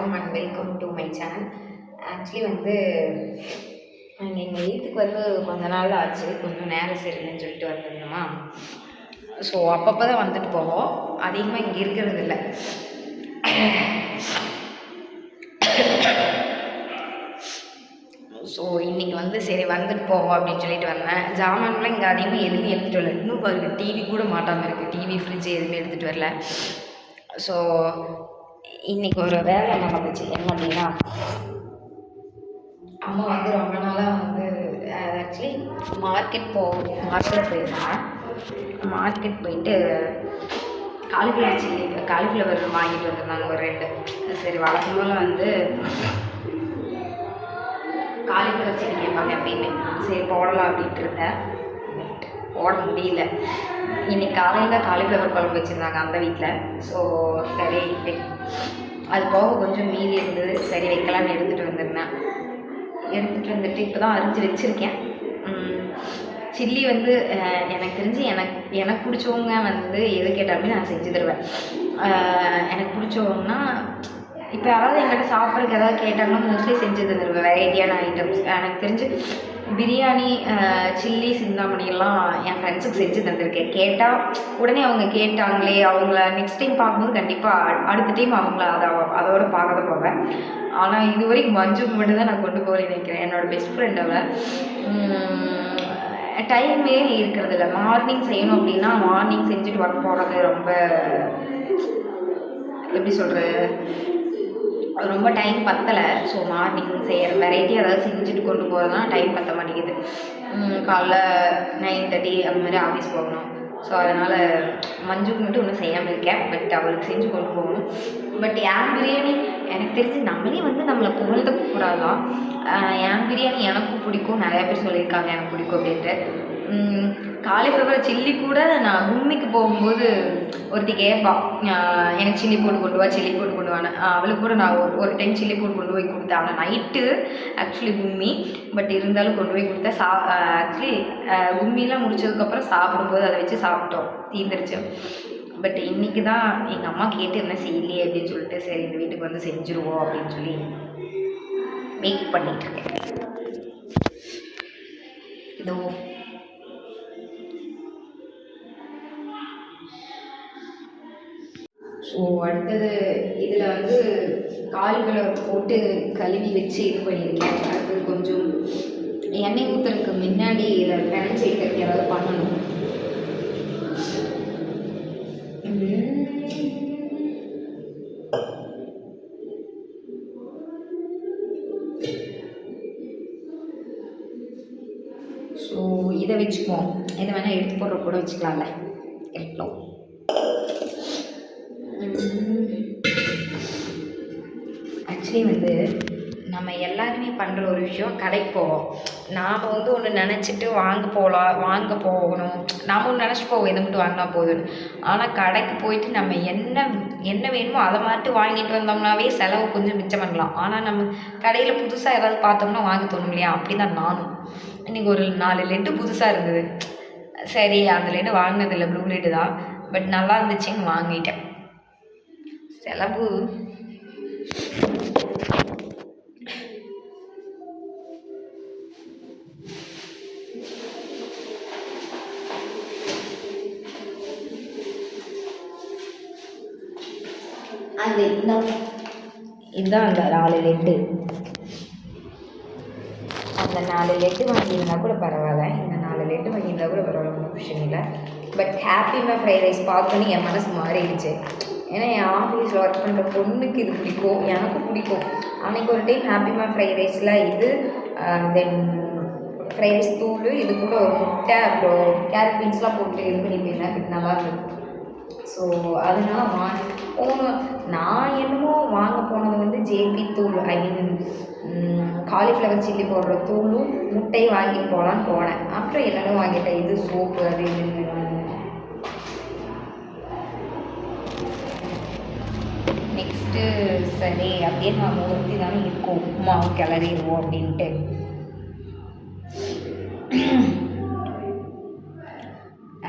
வணக்கம் and welcome to my channel. Actually வந்து எங்கள் வீட்டுக்கு வந்து கொஞ்ச நாள் ஆச்சு, கொஞ்சம் நேரம் சரியில்லைன்னு சொல்லிட்டு வந்திருந்தோமா. ஸோ அப்பப்போ தான் வந்துட்டு போவோம், அதிகமாக இங்கே இருக்கிறது இல்லை. ஸோ இன்றைக்கி வந்து சரி வந்துட்டு போவோம் அப்படின்னு சொல்லிட்டு வந்தேன். ஜாமான்லாம் இங்கே அதிகமாக எதுவுமே எடுத்துகிட்டு வரல. இன்னும் பாருங்க, டிவி கூட மாட்டாமல் இருக்குது. டிவி ஃப்ரிட்ஜ் எதுவுமே எடுத்துகிட்டு வரல. ஸோ இன்றைக்கி ஒரு வேலை நடந்துச்சு. என்ன அப்படின்னா, அம்மா வந்து ரொம்ப நாளாக வந்து ஆக்சுவலி மார்க்கெட் போயிருந்தாங்க. மார்க்கெட் போயிட்டு காலிஃப்ளவர் வாங்கிட்டு வந்திருந்தாங்க ஒரு 2. சரி வழக்கம்போல வந்து காலிஃப்ளவர் சில்லி கேட்பாங்க எப்பயுமே. சரி போடலாம் அப்படின்ட்டு இருந்தேன். போட முடியல. இன்றைக்கி காலையில் காலிஃப்ளவர் குழம்பு வச்சுருந்தாங்க அந்த வீட்டில். ஸோ சரி அது போக கொஞ்சம் மீதி இருந்தது, சரி வைக்கலான்னு எடுத்துகிட்டு வந்துட்டு இப்போ தான் அரிஞ்சு வச்சுருக்கேன். சில்லி வந்து எனக்கு தெரிஞ்சு எனக்கு பிடிச்சவங்க வந்து எது கேட்டாலுமே நான் செஞ்சு தருவேன். எனக்கு பிடிச்சவங்கன்னா இப்போ யாராவது என்கிட்ட சாப்பிட்றதுக்கு ஏதாவது கேட்டாங்கன்னா மோஸ்ட்லி செஞ்சு தந்துடுவேன். வெரைட்டியான ஐட்டம்ஸ் எனக்கு தெரிஞ்சு பிரியாணி, சில்லி, சிந்தாமணியெல்லாம் என் ஃப்ரெண்ட்ஸுக்கு செஞ்சு தந்திருக்கேன். கேட்டால் உடனே அவங்க கேட்டாங்களே, அவங்கள நெக்ஸ்ட் டைம் பார்க்கும்போது கண்டிப்பாக அடுத்த டைம் அவங்கள அதோட பார்க்க தான் போவேன். ஆனால் இது வரைக்கும் மஞ்சுக்கு மட்டும்தான் நான் கொண்டு போகிறேன்னு நினைக்கிறேன். என்னோடய பெஸ்ட் ஃப்ரெண்ட் அவள். டைமே இருக்கிறதில்ல. மார்னிங் செய்யணும் அப்படின்னா மார்னிங் செஞ்சுட்டு ஒர்க் போகிறது ரொம்ப எப்படி சொல்கிறது, ரொம்ப டைம் பத்தலை. ஸோ மார்னிங் செய்கிற வெரைட்டி ஏதாவது செஞ்சுட்டு கொண்டு போகிறதுனா டைம் பற்ற மாட்டேங்குது. காலைல 9:30 அந்த மாதிரி ஆஃபீஸ் போகணும். ஸோ அதனால் மஞ்சுக்கு மட்டும் ஒன்றும் செய்யாமல் இருக்கேன். பட் அவளுக்கு செஞ்சு கொண்டு போகணும். பட் என் பிரியாணி எனக்கு தெரிஞ்சு நம்மளே வந்து நம்மளை புகழ்ந்துக்கூடாதான். என் பிரியாணி எனக்கும் பிடிக்கும், நிறையா பேர் சொல்லியிருக்காங்க எனக்கு பிடிக்கும் அப்படின்ட்டு. காலிஃப்ளவர் சில்லி கூட நான் கும்மிக்கு போகும்போது ஒருத்தி கேட்பா, எனக்கு சில்லி போட்டு கொண்டு வான்னு. அவளுக்கு கூட நான் ஒரு டைம் சில்லி போட்டு கொண்டு போய் கொடுத்தேன். அவளை நைட்டு ஆக்சுவலி கும்மி, பட் இருந்தாலும் கொண்டு போய் கொடுத்தேன். ஆக்சுவலி கும்மிலாம் முடிச்சதுக்கப்புறம் சாப்பிடும்போது அதை வச்சு சாப்பிட்டோம், தீர்ந்துருச்சு. பட் இன்றைக்கி தான் எங்கள் அம்மா கேட்டு என்ன செய்யலையே அப்படின்னு சொல்லிட்டு சரி இந்த வீட்டுக்கு வந்து செஞ்சுருவோம் அப்படின்னு சொல்லி வெயிட் பண்ணிகிட்ருக்கேன். இதோ ஸோ அடுத்தது இதில் வந்து காலிஃப்ளவர் போட்டு கழுவி வச்சு இது பண்ணியிருக்கேன். அடுத்தது கொஞ்சம் எண்ணெய் ஊற்றுறதுக்கு முன்னாடி இதை பிணைச்சி வைக்கிறதுக்கு ஏதாவது பண்ணணும். ஸோ இதை வச்சுக்குவோம். இதை வேணால் எடுத்து போடுற கூட வச்சுக்கலாம்ல. எவ்வளோ ஆக்சுவலி வந்து நம்ம எல்லாருமே பண்ணுற ஒரு விஷயம், கடைக்கு போவோம். நாம் வந்து ஒன்று நினச்சிட்டு வாங்க போகணும். நாம் ஒன்று நினச்சிட்டு போவோம், இதை மட்டும் வாங்கினா போதுன்னு. ஆனால் கடைக்கு போயிட்டு நம்ம என்ன வேணுமோ அதை மட்டும் வாங்கிட்டு வந்தோம்னாவே செலவு கொஞ்சம் மிச்சம் பண்ணலாம். ஆனால் நம்ம கடையில் புதுசாக ஏதாவது பார்த்தோம்னா வாங்க தோணும் இல்லையா? அப்படி தான் நானும். இன்றைக்கி ஒரு 4 லெட்டு புதுசாக இருந்தது. சரி அந்த லெட்டு வாங்கினதில்லை, ப்ளூ லெட்டு தான். பட் நல்லா இருந்துச்சுன்னு வாங்கிட்டேன். செலவு அது இதுதான் அந்த 4 லெட்டு. அந்த 4 லெட்டு வாங்கியிருந்தா கூட பரவாயில்ல, இந்த 4 லெட்டு வாங்கியிருந்தா கூட பரவாயில்ல, ஒன்றும் விஷயம் இல்லை. பட் ஹாப்பிமா ஃப்ரைட் ரைஸ் பார்த்தோன்னே என் மனசு மாறிடுச்சு. ஏன்னா என் ஆஃபீஸில் ஒர்க் பண்ணுற பொண்ணுக்கு இது பிடிக்கும், எனக்கும் பிடிக்கும். அன்றைக்கி ஒரு டைம் ஹாப்பிமா ஃப்ரைட் ரைஸில் இது தென் ஃப்ரைட் ரைஸ் தூள், இது கூட ஒரு முட்டை, அப்புறம் கேரட் பீன்ஸ்லாம் போட்டு இது பண்ணிப்பேன். பட் நல்லா இருக்கும். ஸோ அதனால் நான் என்னமோ வாங்க போனது வந்து ஜேபி தூள், ஐ மீன் காலிஃப்ளவர் சில்லி போடுற தூளும் முட்டையும் வாங்கிட்டு போகலான்னு போனேன். அப்புறம் என்னென்ன வாங்கிட்டேன், இது சோப்பு அது இதுன்னு. நெக்ஸ்ட்டு சரி அப்படியே நான் ஒருத்தி தானே இருக்கோம், உப்புமாவும் கிளறிடுவோம் அப்படின்ட்டு.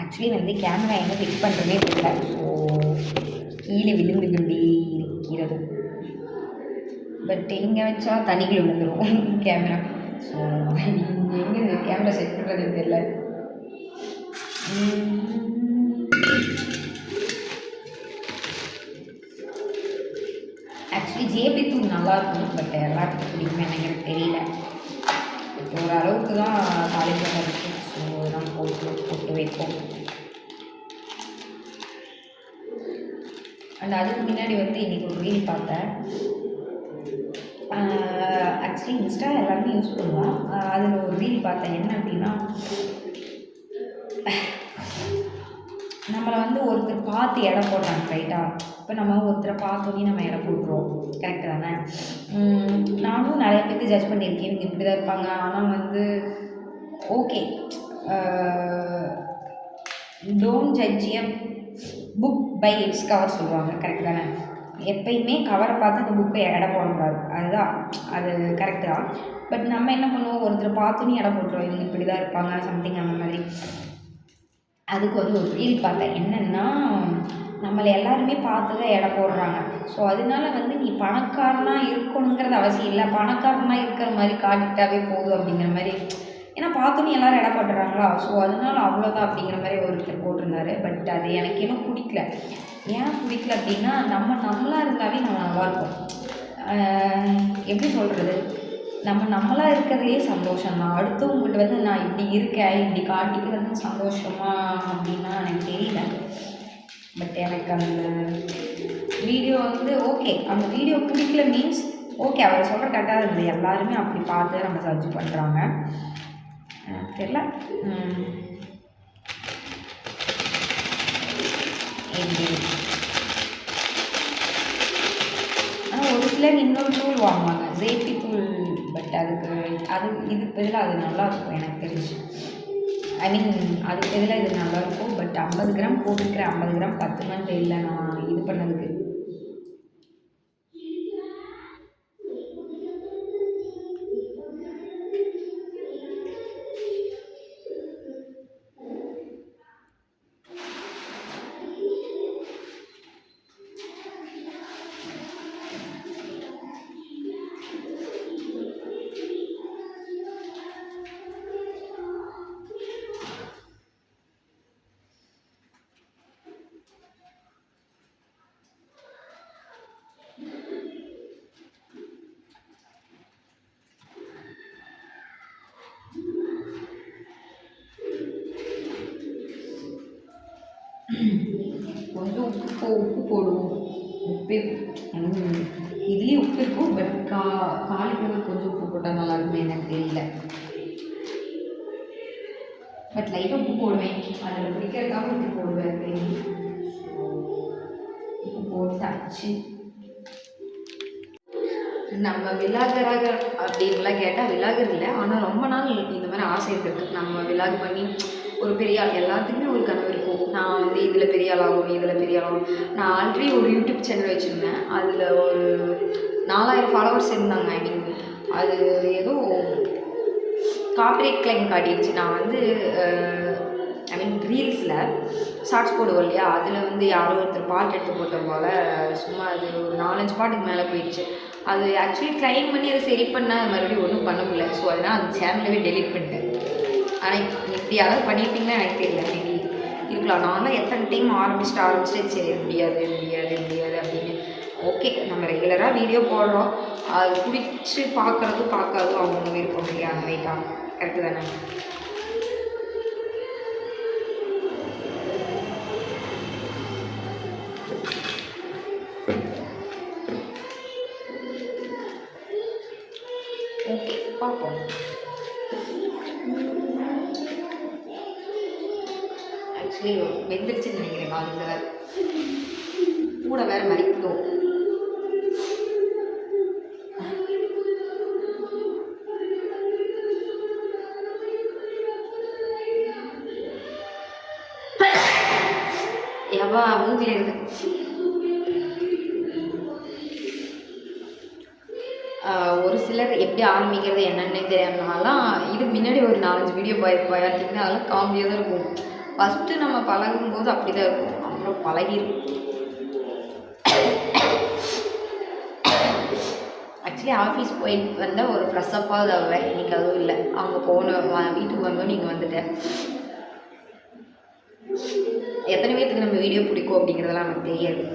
ஆக்சுவலி வந்து கேமரா என்ன ஃபிக்ஸ் பண்ணுறதே தெரியல. ஸோ கீழே விழுந்து கொண்டே இருக்கிறது. பட் இங்கே வச்சா தண்ணிக்குள்ளே விழுந்துடும் கேமரா. ஸோ எங்கே கேமரா செட் பண்ணுறதுன்னு தெரியல. ஆக்சுவலி ஜேபி தூள் நல்லாயிருக்கும், பட் எல்லாத்துக்கும் பிடிக்குமே எனக்கு தெரியல. பட் ஓரளவுக்கு தான் காலேஜில் இருக்குது. ஸோ நம்ம போட்டு வைப்போம். அண்ட் அதுக்கு முன்னாடி வந்து இன்றைக்கி ஒரு ரீல் பார்த்தேன். ஆக்சுவலி இன்ஸ்டா எல்லாருமே யூஸ் பண்ணுவோம். அதில் ஒரு ரீல் பார்த்தேன். என்ன அப்படின்னா, நம்மளை வந்து ஒருத்தர் பார்த்து எடை போடுறாங்க, ரைட்டா? இப்போ நம்ம ஒருத்தரை பார்த்தோன்னே நம்ம எடை போட்டுருவோம், கரெக்டு தானே? நானும் நிறைய பேருக்கு ஜட்ஜ் பண்ணியிருக்கேன், இவங்க இப்படி தான் இருப்பாங்க. ஆனால் வந்து okay, don't judge a book by its cover சொல்லுவாங்க, கரெக்டு தானே? எப்பயுமே கவரை பார்த்து அந்த புக்கை எடை போடக்கூடாது, அதுதான் அது கரெக்டு தான். பட் நம்ம என்ன பண்ணுவோம், ஒருத்தரை பார்த்தோன்னே எடை போட்டுருவோம், இவங்க இப்படி தான் இருப்பாங்க சம்திங் அந்த மாதிரி. அதுக்கு வந்து ஒரு ரீல் பார்த்தேன். என்னென்னா, நம்மளை எல்லாருமே பார்த்து தான் எடை போடுறாங்க. ஸோ அதனால வந்து நீ பணக்காரனாக இருக்கணுங்கிறது அவசியம் இல்லை, பணக்காரனாக இருக்கிற மாதிரி காட்டிட்டாவே போதும் அப்படிங்கிற மாதிரி. ஏன்னா பார்த்தோன்னே எல்லோரும் எடை போட்டுறாங்களா, ஸோ அதனால அவ்வளோதான் அப்படிங்கிற மாதிரி ஒருத்தர் போட்டிருந்தாரு. பட் அது எனக்கு இன்னும் பிடிக்கல. ஏன் பிடிக்கல அப்படின்னா, நம்மளாக இருந்தாவே நம்ம நல்லாயிருக்கும். எப்படி சொல்கிறது, நம்மளாக இருக்கிறதுலே சந்தோஷம்தான். அடுத்தவங்ககிட்ட வந்து நான் இப்படி இருக்கேன், இப்படி காட்டிக்கிறது சந்தோஷமா அப்படின்னா எனக்கு தெரியல. பட் எனக்கு அந்த வீடியோ வந்து ஓகே, அந்த வீடியோ பிடிக்கல மீன்ஸ் ஓகே, அவர் சொல்கிற கரெக்டாக இருந்தது. எல்லாருமே அப்படி பார்த்து நம்ம ஜட்ஜ் பண்ணுறாங்க, தெரியல. ஆனால் ஒரு சிலர் இன்னொரு தூள் வாங்குவாங்க, ஜேபி தூள். பட் இதுக்கு பதிலாக அது நல்லாயிருக்கும் எனக்கு தெரிஞ்சு. ஐ மீன் அதுக்கு பதிலாக இது நல்லாயிருக்கும். பட் 50 கிராம் போட்டுருக்கிறேன், 50 கிராம் 10 மந்த் இல்லை நான் இது பண்ணதுக்கு. கொஞ்சம் உப்பு போடுவோம். உப்பு இதுலேயே உப்பு இருக்கும். பட் காலிஃப்ளவர் கொஞ்சம் உப்பு போட்டால் நல்லா இருக்குமே, எனக்கு தெரியல. பட் லைட்டாக உப்பு போடுவேன், அதில் பிடிக்கிறதுக்காக உப்பு போடுவேன். உப்பு போட்டாச்சு. நம்ம விலாகராக அப்படின்லாம் கேட்டால் விலாகர் இல்லை. ஆனால் ரொம்ப நாள் இந்த மாதிரி ஆசை இருக்குது. நம்ம விலாக் பண்ணி ஒரு பெரிய ஆள், எல்லாத்துக்குமே ஒரு கனவு இருக்கும். நான் வந்து இதில் பெரிய ஆள் ஆகணும், இதில் பெரிய ஆள் ஆகணும். நான் ஆல்ரெடி ஒரு யூடியூப் சேனல் வச்சுருந்தேன். அதில் ஒரு 4000 ஃபாலோவர்ஸ் இருந்தாங்க. ஐ மீன் அது ஏதோ காப்பிரைட் கிளைம் காட்டிடுச்சு. நான் வந்து ஐ மீன் ரீல்ஸில் ஷார்ட்ஸ் போடுவோம் இல்லையா, அதில் வந்து யாரோ ஒருத்தர் பாட்டு எடுத்து போட்ட போல் சும்மா அது ஒரு 4-5 பாட்டுக்கு மேலே போயிடுச்சு. அது ஆக்சுவலி கிளைம் பண்ணி அதை சரி பண்ணால் மறுபடியும் ஒன்றும் பண்ண முடியல. ஸோ அதனால் அந்த சேனலவே டெலிட் பண்ணிட்டேன். ஆனால் இப்படி யாராவது பண்ணியிருப்பீங்கன்னா எனக்கு தெரியல, மேபி இருக்கலாம். நான்லாம் எத்தனை டைம் ஆரம்பிச்சிட்டு சரி முடியாது அப்படின்னு. ஓகே, நம்ம ரெகுலராக வீடியோ போடுறோம், அது பிடிச்சி பார்க்காதும் அவங்க விருப்பம் இல்லையா, ரைட்டா? கரெக்டு தானே? ஓகே, பார்ப்போம். ஆக்சுவலி வெந்துருச்சுன்னு நினைக்கிறேன். காலையில் கூட வேறு மறிக்கும். எவ்வா மூஞ்சில் இருக்கு. ஒரு சிலர் எப்படி ஆரம்பிக்கிறது என்னென்னே தெரியாமலாம் இது முன்னாடி ஒரு 4-5 வீடியோ பார்த்திங்கன்னா அதெல்லாம் காமெடியாக தான் இருக்கும். ஃபஸ்ட்டு நம்ம பழகும்போது அப்படி தான் இருக்கும், அப்புறம் பழகிடும். ஆக்சுவலி ஆஃபீஸ் போயிட்டு வந்தால் ஒரு ஃப்ரெஷ்ஷப்பாக ஆகுவேன். இன்றைக்கி அதுவும் இல்லை. அவங்க வீட்டுக்கு வந்தோம் நீங்கள் வந்துட்டேன். எத்தனை பேருக்கு நம்ம வீடியோ பிடிக்கும் அப்படிங்கிறதெல்லாம் நமக்கு தெரியாது.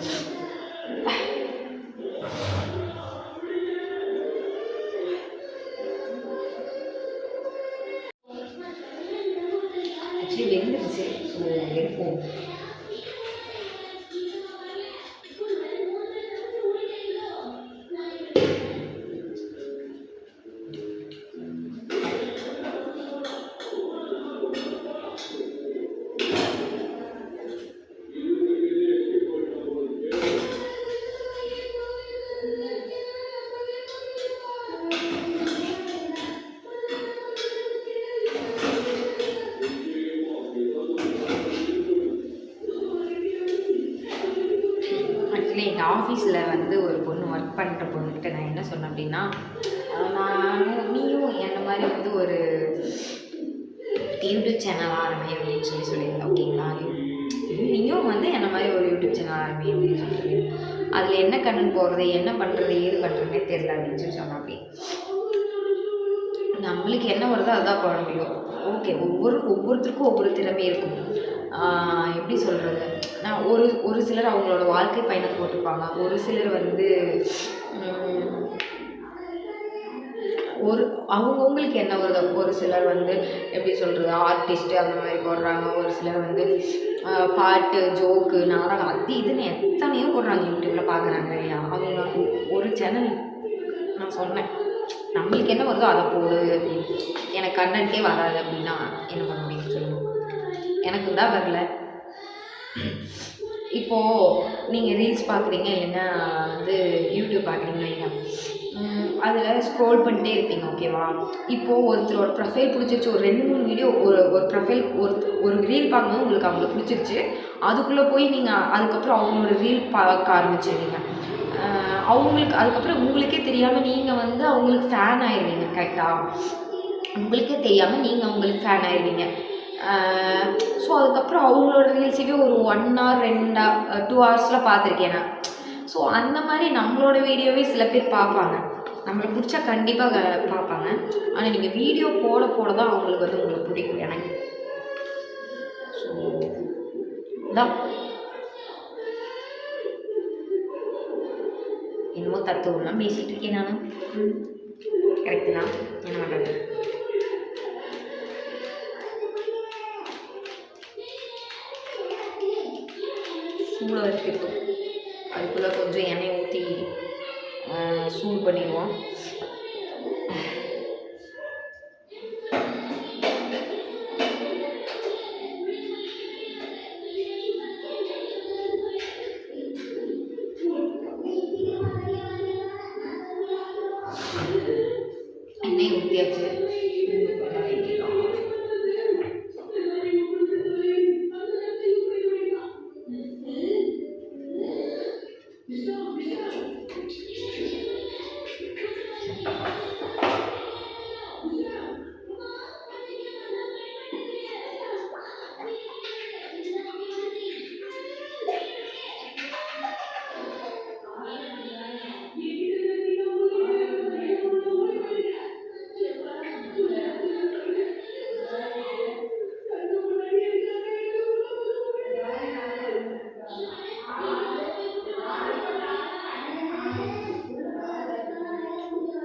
ஆக்சுவலி வெந்துருச்சு. ஸோ எடுப்போம். எங்கள் ஆஃபீஸில் வந்து ஒரு பொண்ணு ஒர்க் பண்ணுற பொண்ணுக்கிட்ட நான் என்ன சொன்னேன் அப்படின்னா, நீயும் என்ன மாதிரி வந்து ஒரு யூடியூப் சேனல் ஆரம்பி அப்படின்னு சொல்லியிருந்தேன். ஓகேங்களா, நீயும் வந்து என்ன மாதிரி ஒரு யூடியூப் சேனல் ஆரம்பி அப்படின்னு சொல்லி அதில் என்ன கண்டென்ட் போடுறது, என்ன பண்ணுறது, ஏது பண்ணுறதுனே தெரியல அப்படின்னு சொன்னோம். அப்படி நம்மளுக்கு என்ன வருதோ அதுதான் போட முடியும். ஓகே, ஒவ்வொருத்தருக்கும் ஒவ்வொரு திறமை இருக்கும். எப்படி சொல்கிறது, நான் ஒரு சிலர் அவங்களோட வாழ்க்கை பயணத்தை போட்டிருப்பாங்க. ஒரு சிலர் வந்து அவங்கவுங்களுக்கு என்ன வருதோ. ஒரு சிலர் வந்து எப்படி சொல்கிறது, ஆர்டிஸ்ட்டு அந்த மாதிரி போடுறாங்க. ஒரு சிலர் வந்து பாட்டு, ஜோக்கு, நாடகம் அது இதுன்னு எத்தனையோ போடுறாங்க. யூடியூப்பில் பார்க்குறாங்க இல்லையா. அவங்க ஒரு சேனல் நான் சொன்னேன், நம்மளுக்கு என்ன வருதோ அதை போடு அப்படின்னு. எனக்கு கண்டென்ட்டே வராது அப்படின்னா என்ன பண்ண முடியும்னு சொல்லணும். எனக்கு தான் வரல. இப்போது நீங்கள் ரீல்ஸ் பார்க்குறீங்க, இல்லைன்னா வந்து யூடியூப் பார்க்குறீங்கன்னு வைங்க, அதில் ஸ்க்ரோல் பண்ணிட்டே இருப்பீங்க. ஓகேவா, இப்போது ஒருத்தரோட ப்ரொஃபைல் பிடிச்சிருச்சு, ஒரு 2-3 வீடியோ ஒரு ப்ரொஃபைல் ஒரு ரீல் பார்க்கும்போது உங்களுக்கு அவங்கள பிடிச்சிருச்சு. அதுக்குள்ளே போய் நீங்கள் அதுக்கப்புறம் அவங்களோட ரீல் பார்க்க ஆரம்பிச்சிடுவீங்க. அவங்களுக்கு அதுக்கப்புறம் உங்களுக்கே தெரியாமல் நீங்கள் வந்து அவங்களுக்கு ஃபேன் ஆயிடுவீங்க. கரெக்டாக, உங்களுக்கே தெரியாமல் நீங்கள் அவங்களுக்கு ஃபேன் ஆயிடுவீங்க. ஸோ அதுக்கப்புறம் அவங்களோட ரீல்ஸையே ஒரு 1 hour 2 ஹவர்ஸில் பார்த்துருக்கேன் நான். ஸோ அந்த மாதிரி நம்மளோட வீடியோவே சில பேர் பார்ப்பாங்க. நம்மளுக்கு பிடிச்சா கண்டிப்பாக பார்ப்பாங்க. ஆனால் நீங்கள் வீடியோ போட தான் அவங்களுக்கு வந்து உங்களுக்கு பிடிக்கும். எனக்கு ஸோ தான் என்னமோ தத்துவம்லாம் பேசிகிட்டு இருக்கேன் நான். கரெக்டு தான், என்ன பண்ணுறது. சூடாக இருக்கட்டும், அதுக்குள்ளே கொஞ்சம் எண்ணெய் ஊற்றி சூடு பண்ணிடுவோம். எண்ணெய் ஊற்றியாச்சு.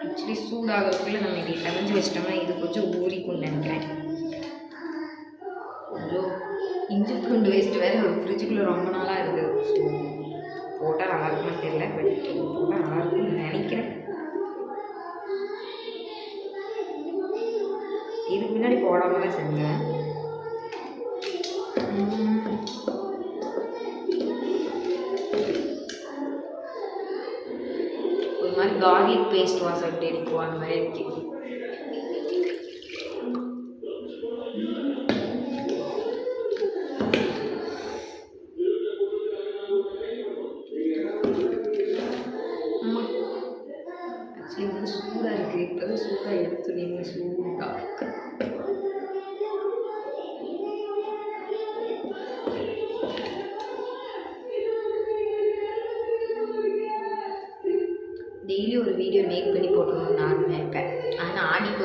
ஆக்சுவலி சூடாகிறதுக்குள்ளே நம்ம இப்படி கரைஞ்சி வச்சிட்டோம்னா இது கொஞ்சம் ஊறிக்கும்னு நினைக்கிறேன். கொஞ்சம் இஞ்சி பூண்டு வேஸ்ட்டு வேறு ஒரு ஃப்ரிட்ஜுக்குள்ளே ரொம்ப நாளாக இருக்குது. ஸோ போட்டால் நல்லா இருக்குமான்னு தெரியல, பட் போட்டால் நல்லா இருக்கும்னு நினைக்கிறேன். இதுக்கு முன்னாடி போடாமல் தான் செஞ்சேன். ஒரு மாதிரி கார்லிக் பேஸ்ட் வாசம் எப்படி இருக்கும் அந்த மாதிரி இருக்கு. ஆக்சுவலி வந்து சூடாக இருக்குது. இப்போ தான் சூடாக எடுத்து நீங்கள் சூடாக டெய்லி ஒரு வீடியோ மேக் பண்ணி போட்டுருணும்னு நான் நினைப்பேன். ஆனால் ஆடிக்கு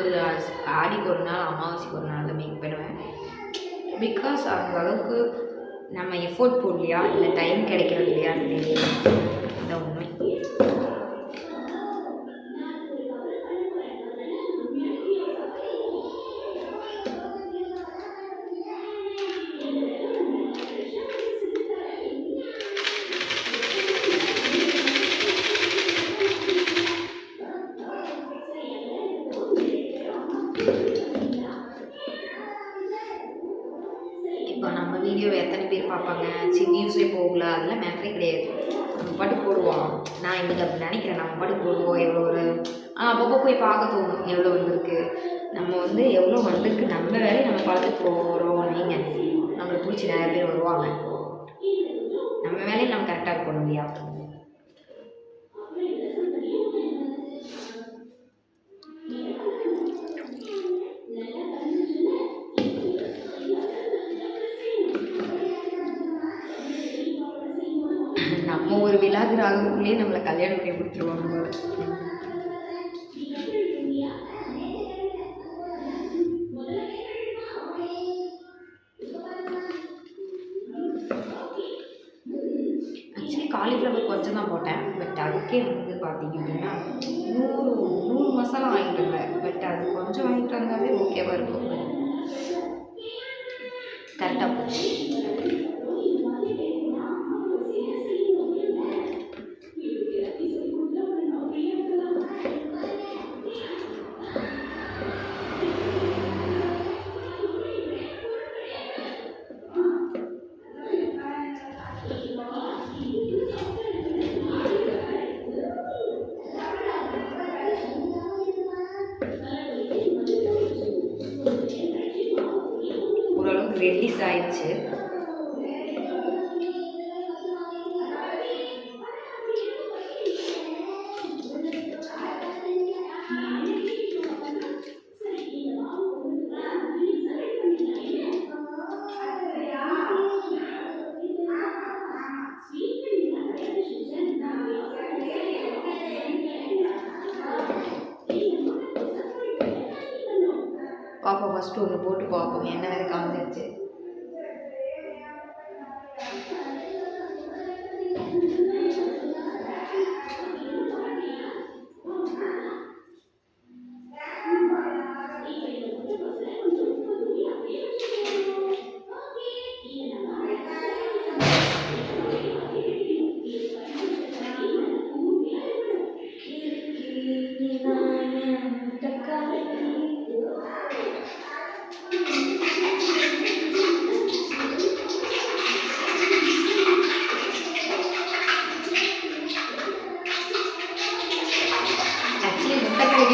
ஒரு நாள் அமாவாசைக்கு ஒரு நாள் தான் மேக் பண்ணுவேன். பிகாஸ் அந்த அளவுக்கு நம்ம எஃபோர்ட் போடலையா இல்லை டைம் கிடைக்கிறது இல்லையான்னு தெரியல. இந்த உண்மை. இப்போ நம்ம வீடியோவை எத்தனை பேர் பார்ப்பாங்க, வியூஸே போகல, அதெல்லாம் மேட்டரே கிடையாது. நம்ம பாட்டு போடுவோம். நான் இன்றைக்கி அப்படி நினைக்கிறேன். நம்ம பாட்டு போடுவோம். எவ்வளோ ஒரு அப்பப்போ போய் பார்க்க தோணும் எவ்வளோ வந்திருக்கு, நம்ம எவ்வளோ வந்திருக்கு, நம்ம வேலையை நம்ம பார்த்துட்டு போகிறோம். நீங்கள் நம்மளை பிடிச்சி நிறைய பேர் வருவாங்க. நம்ம வேலையை நம்ம கரெக்டாக இருக்கணும் இல்லையா? நம்ம ஒரு விழாக்கு ராகக்குள்ளேயே நம்மளை கல்யாணம் பண்ணி கொடுத்துருவாங்க போல. ஆக்சுவலி காலிஃப்ளவர் கொஞ்சம் தான் போட்டேன். பட் அதுக்கே பார்த்தீங்க அப்படின்னா 100 மசாலா வாங்கிட்டு வந்தேன். பட் அது கொஞ்சம் வாங்கிட்டு வந்தாலே ஓகேவாக இருக்கும். கரெக்டாக போச்சு. ஓரளவுக்கு ரெடிஸ் ஆயிடுச்சு. பார்ப்போம். ஃபஸ்ட்டு ஒன்று போட்டு பார்ப்போம் என்ன வேறு காமிச்சிருச்சு.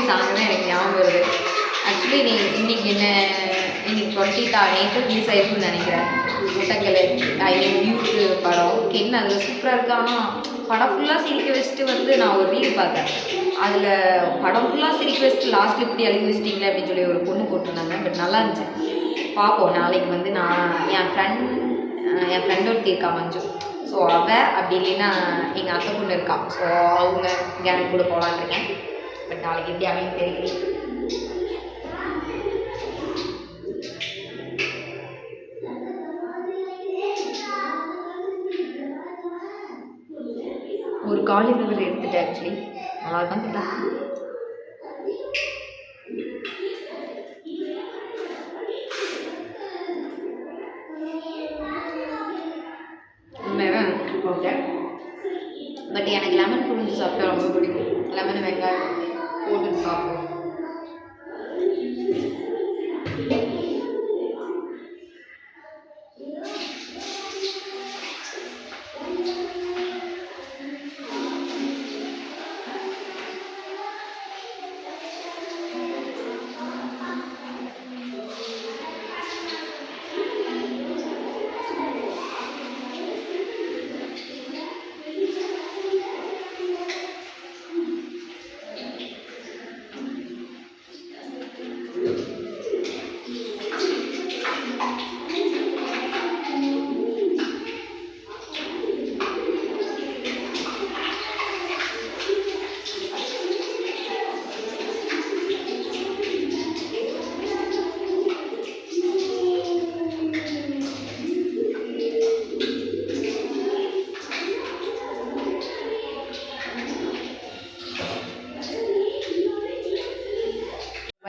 சாங் தான் எனக்கு ஞாபகம் வருது. ஆக்சுவலி இன்னைக்கு 20 நேற்று ரிலீஸ் ஆயிருக்குன்னு நினைக்கிறேன். முட்டக்கலை யூத்து படம் என்ன அதில் சூப்பராக இருக்கு. ஆனால் படம் ஃபுல்லாக சிரிக்க வச்சுட்டு நான் ஒரு ரீல் பார்த்தேன். அதில் படம் ஃபுல்லாக சிரிக்க வச்சுட்டு லாஸ்ட்டில் இப்படி அழுகி வச்சிட்டிங்களே அப்படின்னு சொல்லி ஒரு பொண்ணு போட்டிருந்தாங்க. பட் நல்லா இருந்துச்சு. பார்ப்போம். நாளைக்கு நான் என் ஃப்ரெண்ட் ஒருத்தி இருக்கா மஞ்சு. ஸோ அவள் அப்படி இல்லைன்னா எங்கள் அத்தை பொண்ணு இருக்கா. ஸோ அவங்க கேங் கூட போகலான்னு இருக்கேன். பட் நாளைக்கு எப்படி அமையும் தெரியல. ஒரு காலிஃப்ளவர் எடுத்துட்டேன். ஆக்சுவலி நல்லா தான் கேட்டா. ஓகே. பட் எனக்கு லெமன் புரிஞ்சு சாப்பிட்டா ரொம்ப பிடிக்கும். லெமன் வெங்காயம் போட்டு சாப்பிடுவோம்.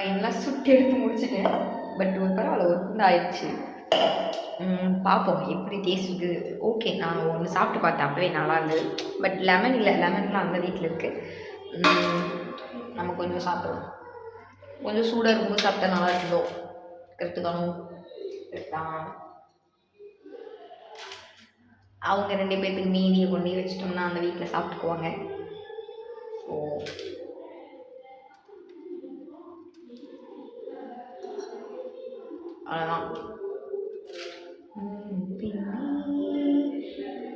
எல்லாம் சுட்டு எடுத்து முடிச்சுட்டேன். பட் ஒரு பரவாயில்ல, ஒரு குண்டு ஆயிடுச்சு. பார்ப்போம் எப்படி டேஸ்ட் இருக்குது. ஓகே, நான் ஒன்று சாப்பிட்டு பார்த்தேன், அப்போவே நல்லா இருந்தது. பட் லெமன் இல்லை, லெமன்லாம் அந்த வீட்டில் இருக்குது. நம்ம கொஞ்சம் சாப்பிடுவோம். கொஞ்சம் சூடாக இருக்கும்போது சாப்பிட்டா நல்லா இருந்தோம். கரெக்டு தானோ? கரெக்டா? அவங்க 2 பேர்த்துக்கு மீதியை கொண்டு போய் வச்சிட்டோம்னா அந்த வீட்டில் சாப்பிட்டுக்குவாங்க. ஸோ அவ்வளோதான்.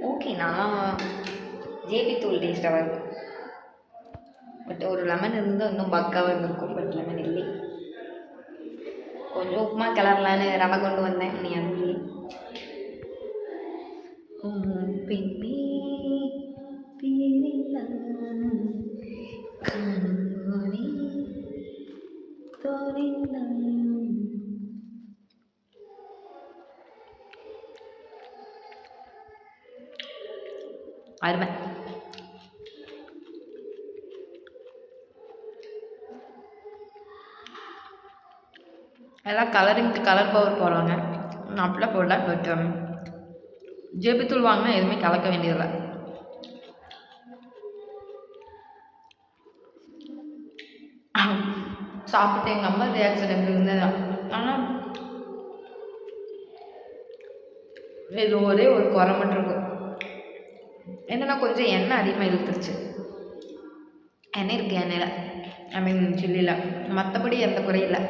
ஓகே, நல்லா ஜேபி தூள் டேஸ்ட்டாக இருக்கும். பட் ஒரு லெமன் இருந்தால் இன்னும் பக்காவாக இருந்திருக்கும். பட் லெமன் இல்லை. கொஞ்சம் உப்புமா கிளறலான்னு ரவை கொண்டு வந்தேன், நீ அது இல்லை. அருமை. எல்லாம் கலரிங்க்கு கலர் பவர் போடுறாங்க. நான் அப்படிலாம் போடல. பட் ஜேபி தூள் வாங்கினா எதுவுமே கலக்க வேண்டியதில்லை. சாப்பிட்டு எங்கள் அம்மா ரியாக்ஷன் எப்படி இருந்தது. ஆனால் இது ஒரே ஒரு குறை மட்டும் இருக்கும். என்னென்னா கொஞ்சம் எண்ணெய் அதிகமாக இழுத்துருச்சு. எண்ணெய் இருக்குது எண்ணெயில், ஐ மீன் சில்லியில். மற்றபடி எந்த குறையும் இல்லை.